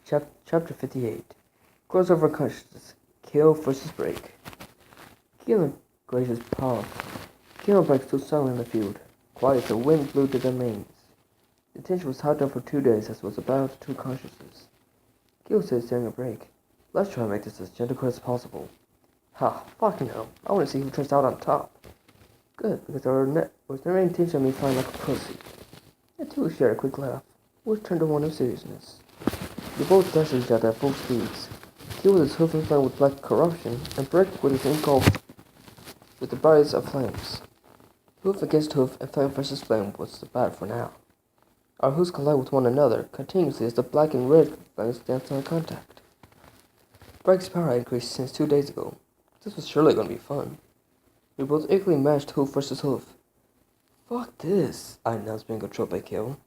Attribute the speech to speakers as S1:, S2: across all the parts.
S1: Chapter 58. Crossover Consciousness. Kale versus Break. Kale and Glaciers pause. Kale and Break stood silent in the field, quiet as the wind blew to their manes. The tension was held up for 2 days as was about the two consciousness. Kale said during a break, "Let's try to make this as gentle as possible." "Ha, fuck no. I want to see who turns out on top." "Good, because there was never any intention of me flying like a pussy." The two shared a quick laugh, which turned to one of seriousness. They both dashed each other at full speeds. Kale with his hoof inflamed with black corruption, and Brick with his engulfed with the bodies of flames. Hoof against hoof and flame versus flame was the battle for now. Our hoofs collide with one another continuously as the black and red flames dance on contact. Brick's power had increased since 2 days ago. This was surely going to be fun. We both equally matched hoof versus hoof. "Fuck this," I announced, being controlled by Kale.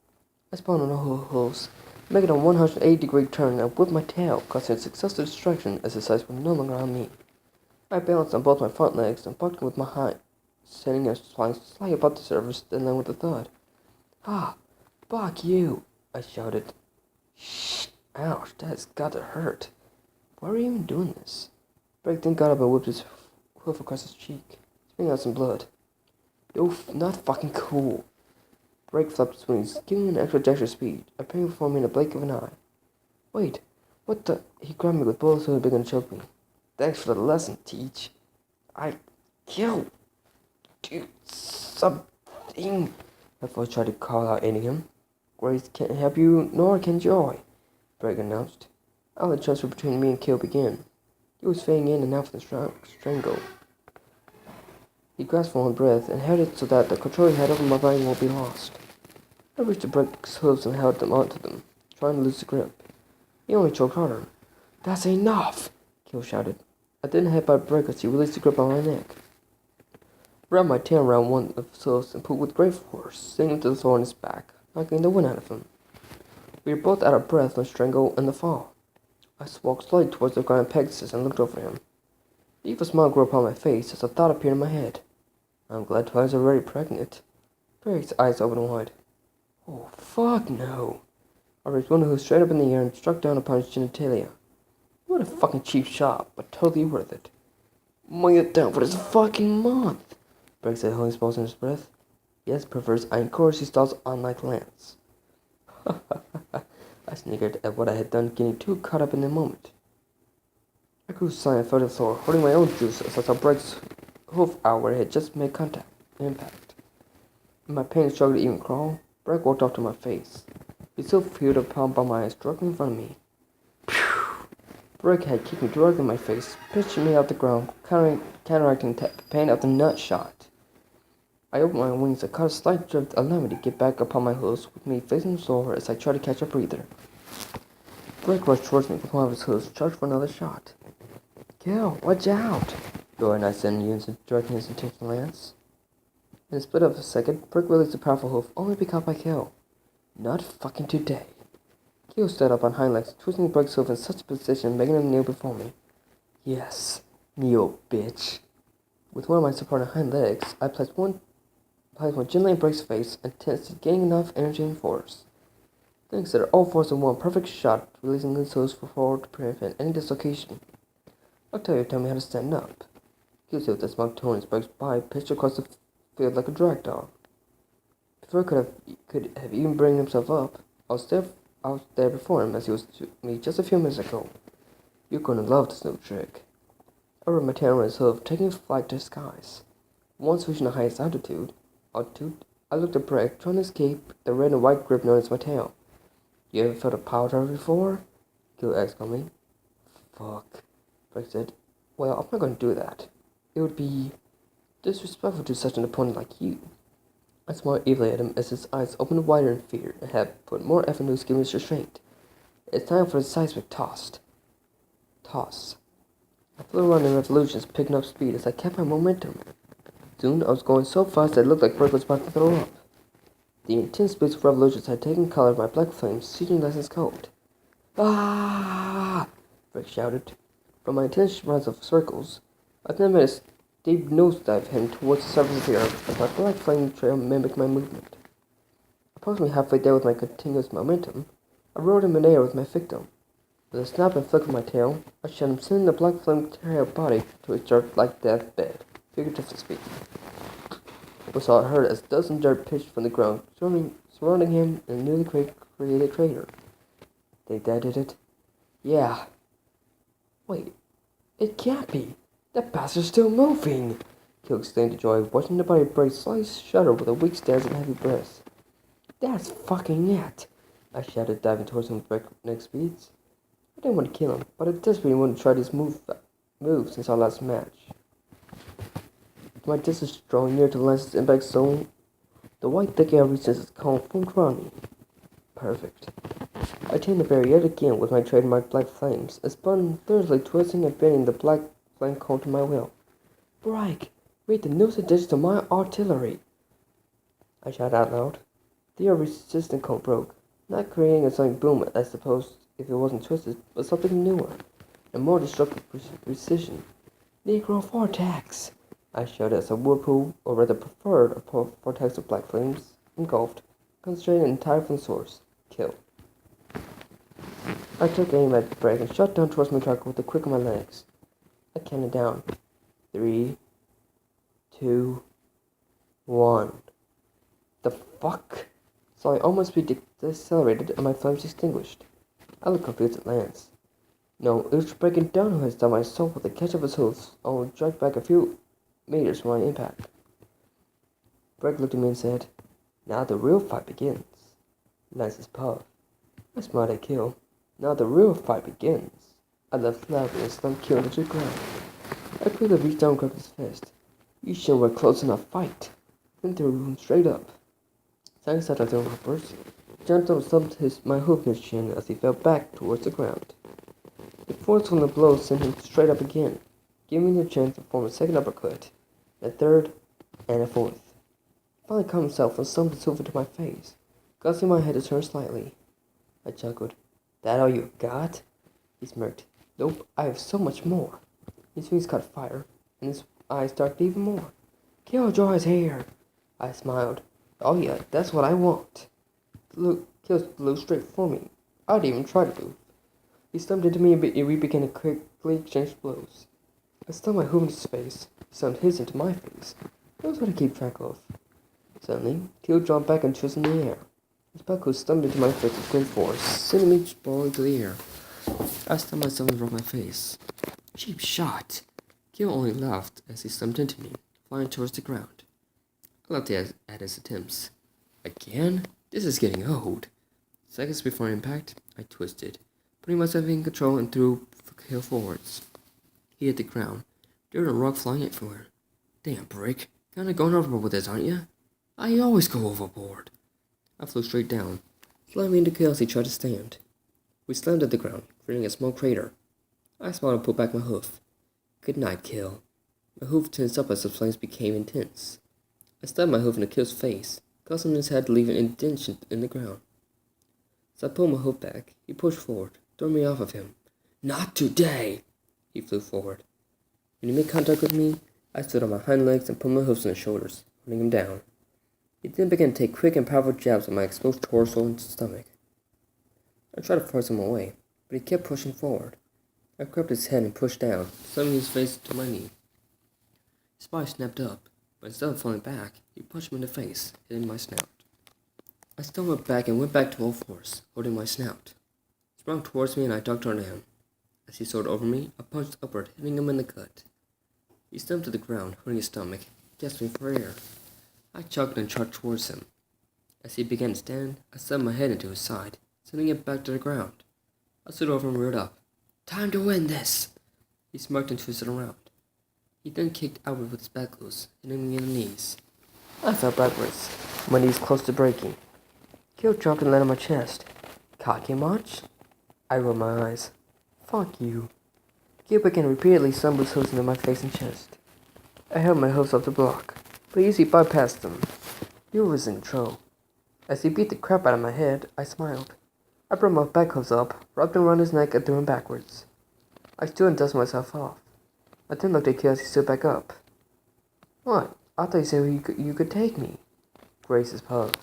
S1: I spun on all hoofs, making a 180-degree turn and whipped my tail, causing a successful distraction as his eyes were no longer on me. I balanced on both my front legs and bucked with my hind, sending us flying slightly above the surface, then land with a thud. "Ah, fuck you," I shouted. "Shh, ouch, that's got to hurt. Why are you even doing this?" Break then got up and whipped his hoof across his cheek, spitting out some blood. "Yo, not fucking cool." Break flapped his wings, giving an extra dash of speed, appearing before me in a blink of an eye. "Wait, what the?" He grabbed me with both hands, began to choke me. "Thanks for the lesson, Teach. I kill. Do something." My voice tried to call out aiding him. "Grace can't help you, nor can Joy," Break announced. I'll let the transfer between me and Kale begin. He was fading in and out from the strangle. He grasped for one breath and held it so that the control he had over my body won't be lost. I reached the Break's hooves and held them onto them, trying to lose the grip. He only choked harder. "That's enough!" Kale shouted. I didn't headbutt Break as he released the grip on my neck. Wrapped my tail around one of his hooves and pulled with great force, sending him to the floor on his back, knocking the wind out of him. We were both out of breath from the strangle and the fall. I walked slowly towards the ground Pegasus and looked over him. The evil smile grew upon my face as a thought appeared in my head. I'm glad Twilight's already pregnant. Break's eyes opened wide. "Oh, fuck no." I raised one hoof straight up in the air and struck down upon his genitalia. What a fucking cheap shot, but totally worth it. "Mowing it down for this fucking month," Break said, holding his balls in his breath. "Yes, perverse, I encourage these thoughts on like Lance." I snickered at what I had done, getting too caught up in the moment. I grew silent and fell to the floor, holding my own juice as I saw Break's hoof out where it had just made impact. In my pain struggled to even crawl, Break walked off to my face. He still peeled a palm by my eyes directly in front of me. Phew! Break had kicked me directly in my face, pitching me off the ground, counteracting the pain of the nut shot. I opened my wings and caught a slight drift, allowing me to get back upon my hooves, with me facing the floor as I tried to catch a breather. Break rushed towards me with one of his hooves, charged for another shot. "Kale, watch out!" Dora and I said in unison, directing his intentional lance. In a split of a second, Brick released a powerful hoof, only to be caught by Kale. Not fucking today. Kale stood up on hind legs, twisting Brick's hoof in such a position, making him kneel before me. "Yes, kneel, bitch." With one of my supporting hind legs, I placed one gently in Brick's face and tensed, gaining enough energy and force. Then considered all force in one perfect shot, releasing his hooves forward to prevent any dislocation. Octavia told me how to stand up. Guilty with the smug tone as Break's body pitched across the field like a drag dog. Before he could have even bring himself up, I was there before him as he was to me just a few minutes ago. "You're gonna love this new trick." I rubbed my tail on his hoof, taking flight to the skies. Once reaching the highest altitude, I looked at Break, trying to escape the red and white grip known as my tail. "You ever felt a power drive before?" Gil asked me. "Fuck," Break said. "Well, I'm not going to do that. It would be disrespectful to such an opponent like you." I smiled evilly at him as his eyes opened wider in fear and had put more effort into giving us restraint. "It's time for the seismic toss." I flew around in revolutions, picking up speed as I kept my momentum. Soon, I was going so fast that it looked like Break was about to throw up. The intense beats of revolutions had taken color of my black flames, seizing Lesson's coat. "Ah!" Break shouted. From my intense runs of circles, I then made a steep nosedive heading towards the surface of the earth as my black flame trail mimicked my movement. Approximately halfway there with my continuous momentum, I rode in midair with my victim. With a snap and flick of my tail, I shot him, sending the black flame tear her body to a dark-like deathbed, figuratively speaking. It was all I heard as dozens dirt pitched from the ground, surrounding him in a newly created crater. Think that did it? Yeah. Wait, it can't be. That bastard's still moving! Kill exclaimed in joy, watching the body break, slowly shudder with a weak stance and heavy breaths. That's fucking it! I shouted, diving towards him with breakneck speeds. I didn't want to kill him, but I desperately wanted to try this move since our last match. With my distance drawing near to the Lance's impact zone, the white thick air reaches its cone formed around me. Perfect. I tamed the bear yet again with my trademark black flames, and spun thoroughly, twisting and bending the black flame cone to my will. Break! Read the newest addition to my artillery! I shouted out loud. The air-resistant cone broke, not creating a sonic boom, I suppose, if it wasn't twisted, but something newer, and more destructive precision. Negro vortex! I shouted as a whirlpool, or rather preferred, a vortex of black flames, engulfed, concentrated entirely from the source. Kill. I took aim at the break and shot down towards my target with a quick of my legs. I counted down. 3, 2, 1. The fuck? So I almost be decelerated and my flames extinguished. I looked confused at Lance. No, it was breaking down who had done my soul with a catch of his hooves, only dragged back a few meters from my impact. Breck looked at me and said, "Now the real fight begins." Lance's puff. I smiled at Kill. "Now the real fight begins." I laughed loudly and slumped Kill into the ground. I quickly reached down and grabbed his fist. "You shouldn't wear clothes in a fight." Then threw him straight up. Sang started throwing uppers. Gentle thumped my hoof in his chin as he fell back towards the ground. The force from the blow sent him straight up again, giving me the chance to form a second uppercut, a third, and a fourth. He finally calmed himself and summoned his hoof into my face, causing my head to turn slightly. I chuckled. "That all you got?" He smirked. "Nope, I have so much more." His wings caught fire, and his eyes darkened even more. "Kill draw his hair." I smiled. "Oh yeah, that's what I want." Kill flew straight for me. I didn't even try to move. He stumped into me and we began to quickly exchange blows. I stunned my hoof into his face. He stunned his into my face. That was what I keep track of. Suddenly, Kill dropped back and twisted in the air. His buckle stumped into my face with great force, sending me sprawling to the air. I stunned myself and broke my face. Cheap shot! Kill only laughed as he stumped into me, flying towards the ground. I laughed at his attempts. Again? This is getting old. Seconds before impact, I twisted, putting myself in control and threw Kill forwards. He hit the ground, dirt and rock flying everywhere. Damn, Brick. Kinda going overboard with this, aren't you? I always go overboard. I flew straight down, slamming into Kill as he tried to stand. We slammed at the ground, creating a small crater. I smiled and pulled back my hoof. Good night, Kill. My hoof tensed up as the flames became intense. I stabbed my hoof into Kill's face, causing his head to leave an indentation in the ground. As I pulled my hoof back, he pushed forward, throwing me off of him. "Not today!" He flew forward. When he made contact with me, I stood on my hind legs and put my hoofs on his shoulders, holding him down. He then began to take quick and powerful jabs at my exposed torso and stomach. I tried to force him away, but he kept pushing forward. I grabbed his head and pushed down, slamming his face to my knee. His body snapped up, but instead of falling back, he punched me in the face, hitting my snout. I stumbled back and went back to all fours, holding my snout. He sprung towards me and I ducked under him. As he soared over me, I punched upward, hitting him in the gut. He slumped to the ground, hurting his stomach, gasping for air. I chuckled and charged towards him. As he began to stand, I slammed my head into his side, sending it back to the ground. I stood over and reared up. "Time to win this!" He smirked and twisted around. He then kicked outward with his back loose, hitting me in the knees. I fell backwards, my knees close to breaking. Kill dropped and landed on my chest. "Cocky much?" I rolled my eyes. "Fuck you." Kill began repeatedly slammed his hooves into my face and chest. I held my hooves up to block, but easily bypassed them. He was in control. As he beat the crap out of my head, I smiled. I brought my back hooves up, wrapped them around his neck, and threw him backwards. I stood and dusted myself off. I then looked at Kill as he stood back up. "What? I thought you said you could take me." Grace's paused.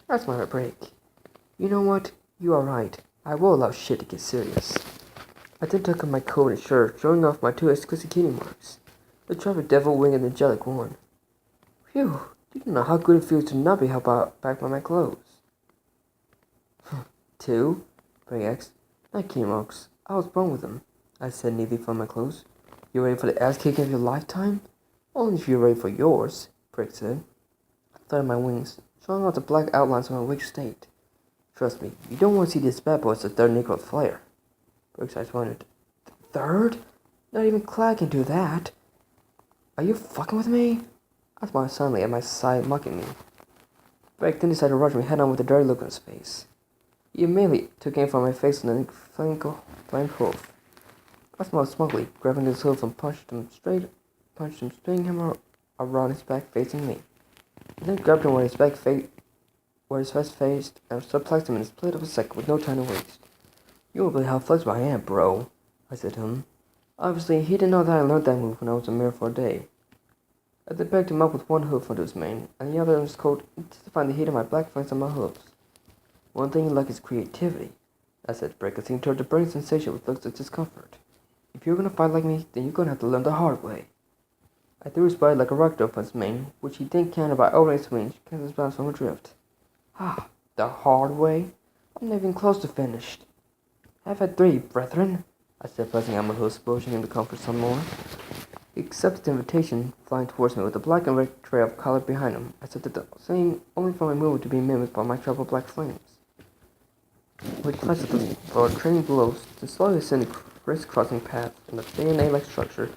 S1: That's my break. "You know what? You are right. I will allow shit to get serious. I then took off my coat and shirt, showing off my two exquisite cutie marks. The traffic devil wing and the angelic one. Phew, you don't know how good it feels to not be held back by my clothes. Two? Bray asked. Not cutie marks. I was born with them, I said, neatly from my clothes. You ready for the ass kicking of your lifetime? Only if you're ready for yours, Brick said. I fluttered my wings, showing off the black outlines of my weak state. Trust me, you don't want to see this bad boy as the third Negro Flair. Brick's eyes wondered. Third? Not even Clyde can do that. Are you fucking with me? I smiled suddenly at my side, mocking me. Brick then decided to rush me head on with a dirty look on his face. He immediately took aim from my face and then flamed hoof. I smiled smugly, grabbing his hoof and punched him, stringing him around his back facing me. I then grabbed him where his face faced, and suplexed him in a split of a second with no time to waste. You won't believe how flexible I am, bro, I said to him. Obviously, he didn't know that I learned that move when I was a mere 4 day. I then backed him up with one hoof onto his mane, and the other on his coat, intensifying the heat of my black flanks on my hoofs. One thing you lack is creativity, I said, breaking toward the burning sensation with looks of discomfort. If you're gonna fight like me, then you're gonna have to learn the hard way. I threw his body like a rock dope on his mane, which he then countered by overhead swing, catching his balance from adrift. Ah, the hard way? I'm not even close to finished. Have had 3, brethren, I said, pressing out my hoofs, pushing him to comfort some more. He accepted the invitation, flying towards me with a black and red trail of color behind him. I said the same, only for my movement to be mimicked by my troubled black flames. We clutched at the floor, training blows, to slowly ascend a crisscrossing path in a DNA-like structure,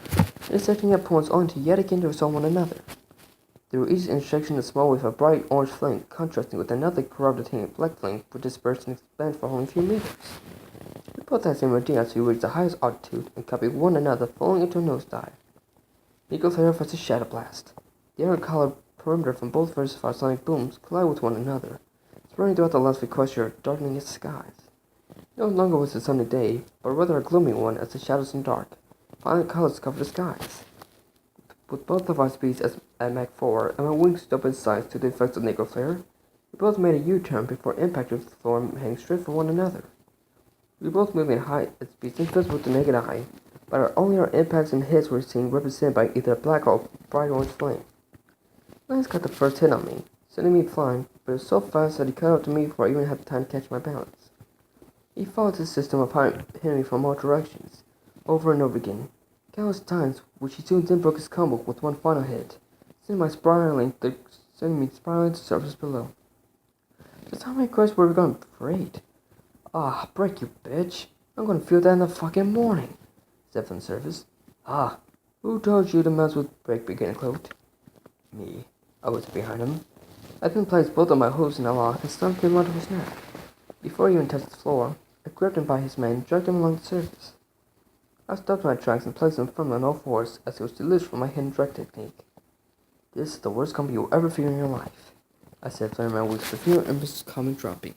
S1: intersecting at points only to yet again to resolve one another. Through each intersection, a small wave of bright orange flame, contrasting with another corrupted black flame, would disperse and expand for only a few meters. We both had the same routine as we reached the highest altitude and copied one another, falling into a nosedive. Nico Flare versus Shadow Blast. The air-colored perimeter from both versus our sonic booms collided with one another, spreading throughout the last equestria, darkening its skies. No longer was it a sunny day, but rather a gloomy one as the shadows and dark, violent colors covered the skies. With both of our speeds at Mach 4 and my wings stood in size to the effects of Negro Flare, we both made a U-turn before impact with the floor heading straight for one another. We both moved at high speeds invisible to the naked eye, but only our impacts and hits were seen represented by either a black or bright orange flame. Lance got the first hit on me, sending me flying, but it was so fast that he caught up to me before I even had time to catch my balance. He followed his system of hitting me from all directions, over and over again, countless times, which he soon then broke his combo with one final hit, sending me spiraling to the surface below. Just how many quests were we going to break? Ah, break you bitch. I'm gonna feel that in the fucking morning, said from the surface. Ah, who told you to mess with Break began cloaked? Me. I was behind him. I then placed both of my hooves in a lock and stumped him onto his neck. Before he even touched the floor, I gripped him by his mane and dragged him along the surface. I stopped my tracks and placed him firmly on all fours as he was deluged from my hidden drag technique. This is the worst combo you'll ever feel in your life, I said, flaring my wings with fear and Mrs. Common dropping.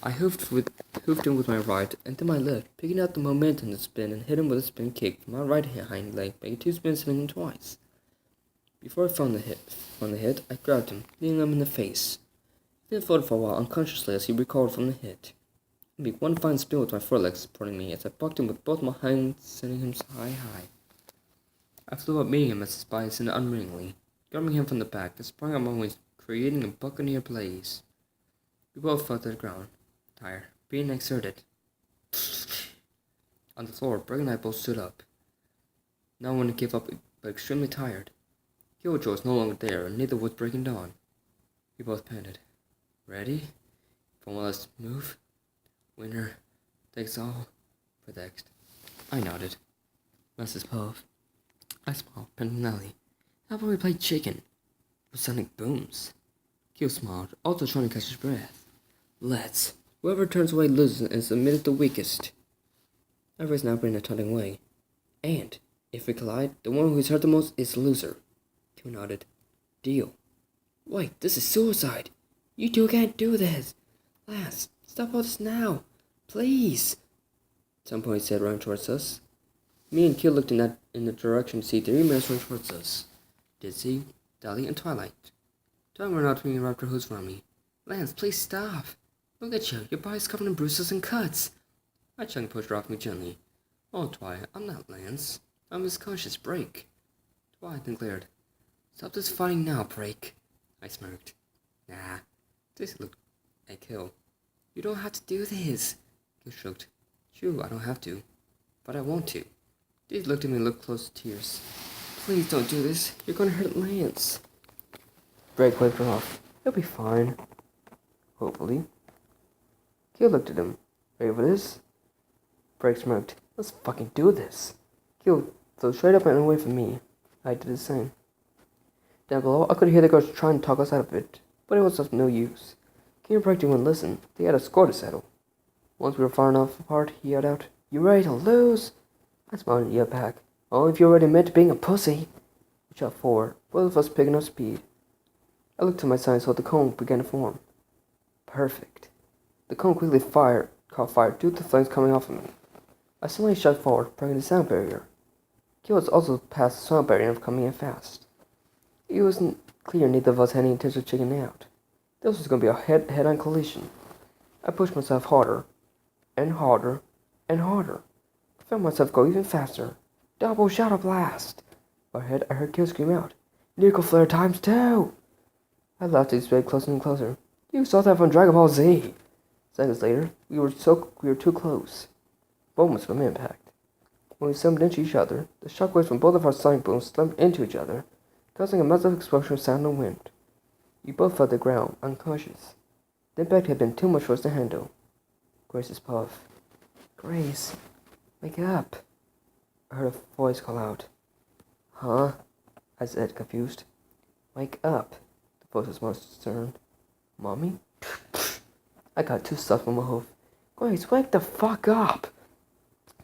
S1: I hoofed him with my right and then my left, picking out the momentum to spin and hit him with a spin kick from my right hind leg, making 2 spins, hitting him twice. Before I found the hit, I grabbed him, hitting him in the face. He then floated for a while unconsciously as he recovered from the hit. I made one fine spin with my forelegs supporting me as I bucked him with both my hands, sending him high. I flew up, meeting him as his body ascended unwittingly, grabbing him from the back and sprung out my wings, creating a buccaneer blaze. We both fell to the ground, tired, being exerted. On the floor, Brick and I both stood up. Not wanting to give up, but extremely tired. Killjoy was no longer there, and neither was Breaking Dawn. We both panted. Ready? For one last move? Winner takes all. For next. I nodded. Mrs. Puff. I smiled, Pentinelli. How about we play chicken? With sonic booms. Q smiled, also trying to catch his breath. Let's. Whoever turns away loses and submitted the weakest. Everyone's now bringing a taunting way. And, if we collide, the one who's hurt the most is the loser. Q nodded. Deal. Wait, this is suicide. You two can't do this. Lance, stop all this now. Please. Some point said running towards us. Me and Q looked in the direction to see 3 men running towards us. Dizzy, Dolly, and Twilight. Twilight ran out to me and wrapped her hoods around me. Lance, please stop.
S2: Look at you. Your body's covered in bruises and cuts. I gently pushed her off me gently. Oh, Twilight, I'm not Lance. I'm his conscious Break. Twilight then glared. Stop this fighting now, Break. I smirked. Nah. Daisy looked at Kill. You don't have to do this. Kill shrugged. True, I don't have to. But I want to. Daisy looked at me and looked close to tears. Please don't do this. You're gonna hurt Lance.
S1: Break waved her off. He'll be fine. Hopefully. Kill looked at him. Ready for this? Break smirked. Let's fucking do this. Kill flew straight up and away from me. I did the same. Down below, I could hear the girls trying to talk us out of it, but it was of no use. Kill and Break didn't even listen. They had a score to settle. Once we were far enough apart, he yelled out, "You ready to lose?" I smiled and yelled back, "Only if you already admit to being a pussy." We shot forward, both of us picking up speed. I looked to my side and saw the cone began to form. Perfect. The cone quickly caught fire due to the flames coming off of me. I suddenly shot forward, breaking the sound barrier. Kill was also past the sound barrier of coming in fast. It wasn't clear neither of us had any intention of checking out. This was going to be a head-on collision. I pushed myself harder, and harder, and harder. I felt myself go even faster. Double shadow blast! Overhead, I heard Kill scream out, "Nuclear flare times 2! I laughed as we got closer and closer. You saw that from Dragon Ball Z! Seconds later, we were too close. Moments from impact. When we slammed into each other, the shockwaves from both of our sonic booms slammed into each other, causing a massive explosion of sound and wind. We both fell to the ground, unconscious. The impact had been too much for us to handle. Grace's puff. "Grace, wake up!" I heard a voice call out. "Huh?" I said, confused. "Wake up." The voice was more stern. "Mommy?" I got too stuffed from a hoof. "Grace, wake the fuck up!"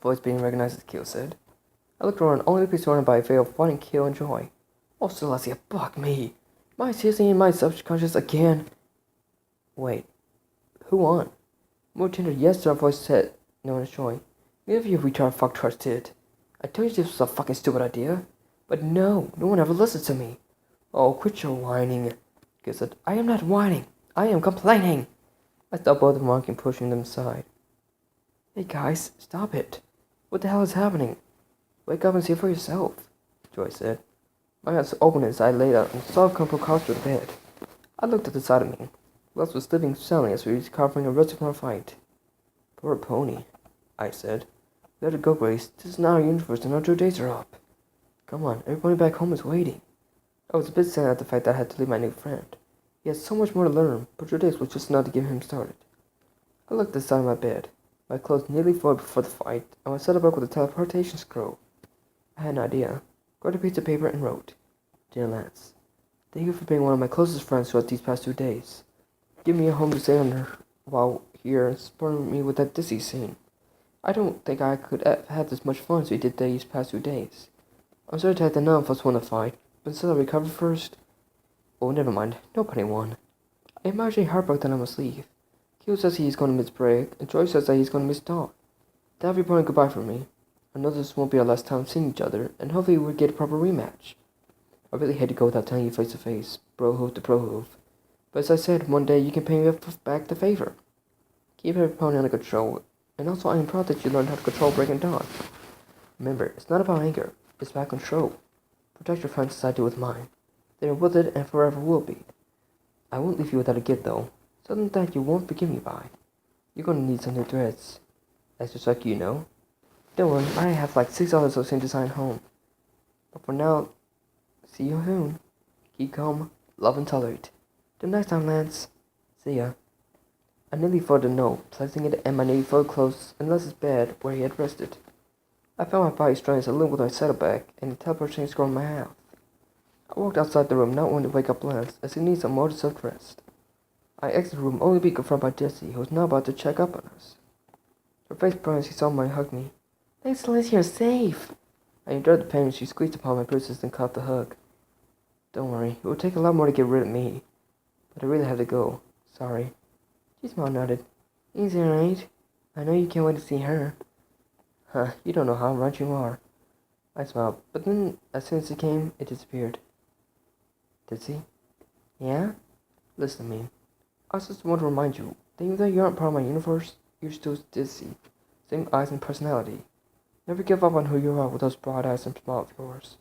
S1: Voice being recognized as Kill said. I looked around only to be surrounded by a veil of fighting Kill and joy. Oh, Celestia, fuck me! Am I seriously in my subconscious again? Wait, who won? More tender yes to our voice said, no one's joy. Neither of you retarded fucktards did. I told you this was a fucking stupid idea. But no one ever listened to me. Oh, quit your whining. Kill said, "I am not whining. I am complaining." I stopped both of them and pushing them aside. "Hey guys, stop it. What the hell is happening? Wake up and see it for yourself," Joy said. My eyes opened as I laid out and saw a couple couched to the bed. I looked at the side of me. Les was sleeping soundly as we were recovering and resting from our fight. "Poor pony," I said. "We have to go, Grace. This is not our universe and our 2 days are up. Come on, everybody back home is waiting." I was a bit sad at the fact that I had to leave my new friend. He had so much more to learn, but 2 days was just enough to get him started. I looked at the side of my bed. My clothes nearly void before the fight, and my setup with a teleportation scroll. I had an idea. Grabbed a piece of paper and wrote, "Dear Lance, thank you for being one of my closest friends throughout these past 2 days. Give me a home to stay under while here and supporting me with that dizzy scene. I don't think I could have had as much fun as we did these past 2 days. I'm sorry to have the none of us want to fight, but until I recover first." Oh, never mind. Nobody won. I am actually heartbroken that I must leave. Kill says he is going to miss Break, and Joy says that he's going to miss Dawn. They'll be reporting goodbye from me. I know this won't be our last time seeing each other, and hopefully we'll get a proper rematch. I really hate to go without telling you face to face, bro hoof to bro hoof. But as I said, one day you can pay me back the favor. Keep your opponent under control, and also I am proud that you learned how to control Break and Dawn. Remember, it's not about anger, it's about control. Protect your friends as I do with mine. They are with it and forever will be. I won't leave you without a gift though, something that you won't forgive me by. You're gonna need some new threads. That's just like you know. Don't worry, I have like 6 others of the same design home. But for now, see you soon. Keep calm, love and tolerate. Till next time, Lance. See ya. I nearly folded the note, placing it in my navy folded clothes in Les's bed where he had rested. I found my body strong as I lived with my saddlebag and the teleportation scroll in my mouth. I walked outside the room not wanting to wake up Lance as he needed some more deserved rest. I exited the room only to be confronted by Jessie, who was now about to check up on us. Her face burned as she saw me and hugged me. "Thanks, Lance, you're safe." I endured the pain as she squeezed upon my bruises and caught the hug. "Don't worry, it will take a lot more to get rid of me. But I really have to go. Sorry." She smiled and nodded. "Easy, right? I know you can't wait to see her." "Huh, you don't know how right you are." I smiled, but then, as soon as it came, it disappeared. "Did she?" "Yeah? Listen to me. I just want to remind you Then even though you aren't part of my universe, you're still Dizzy. Same eyes and personality. Never give up on who you are with those broad eyes and smile of yours.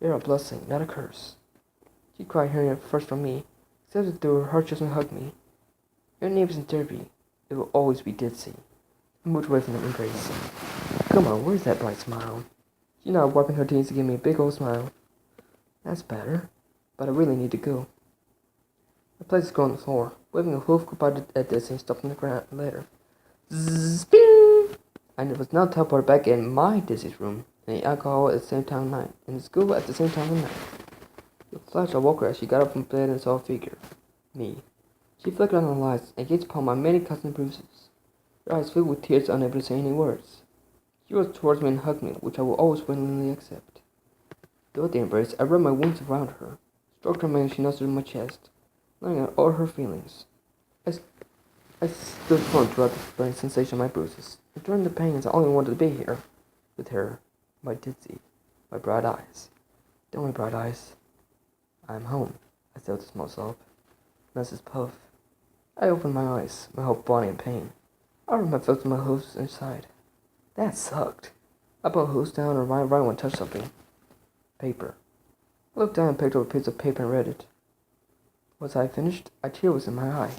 S1: You're a blessing, not a curse. She cried hearing it first from me, accepted through her heart just and hugged me. Your name isn't Derby. It will always be Ditsy. I moved away from the embrace. Come on, where's that bright smile? She nodded, wiping her tears to give me a big old smile. That's better, but I really need to go. I placed the girl on the floor, waving a hoof goodbye at Ditsy and stopped on the ground later. Zzz, bing! I was now teleported back in my Dizzy's room, and ate alcohol at the same time of night, and in school at the same time of night. With a flash, I woke her as she got up from bed and saw a figure. Me. She flickered on the lights and gazed upon my many cuts and bruises. Her eyes filled with tears, unable to say any words. She rose towards me and hugged me, which I will always willingly accept. Throughout the embrace, I rubbed my wounds around her, stroked her mane as she nuzzled in my chest, letting out all her feelings. I stood firm throughout the burning sensation of my bruises, enduring the pain as I only wanted to be here, with her, my Ditsy, my bright eyes. Don't worry, bright eyes. I'm home, I said with a small sob. Mrs. Puff. I opened my eyes, my whole body in pain. I rubbed my foot to my hooves and sighed. That sucked. I put my hooves down and right when I touched something. Paper. I looked down and picked up a piece of paper and read it. Was I finished? A tear was in my eye.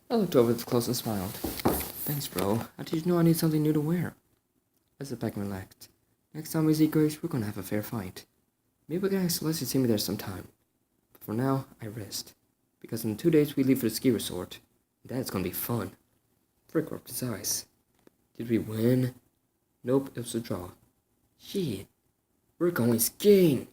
S1: I looked over the clothes and smiled. Thanks, bro. I didn't know I need something new to wear. I sat back and relaxed. Next time we see Grace, we're gonna have a fair fight. Maybe we can ask Celeste to see me there sometime. But for now, I rest. Because in 2 days we leave for the ski resort. That's gonna be fun. Frick rubbed his eyes. Did we win? Nope, it was a draw. Shit. We're going skiing.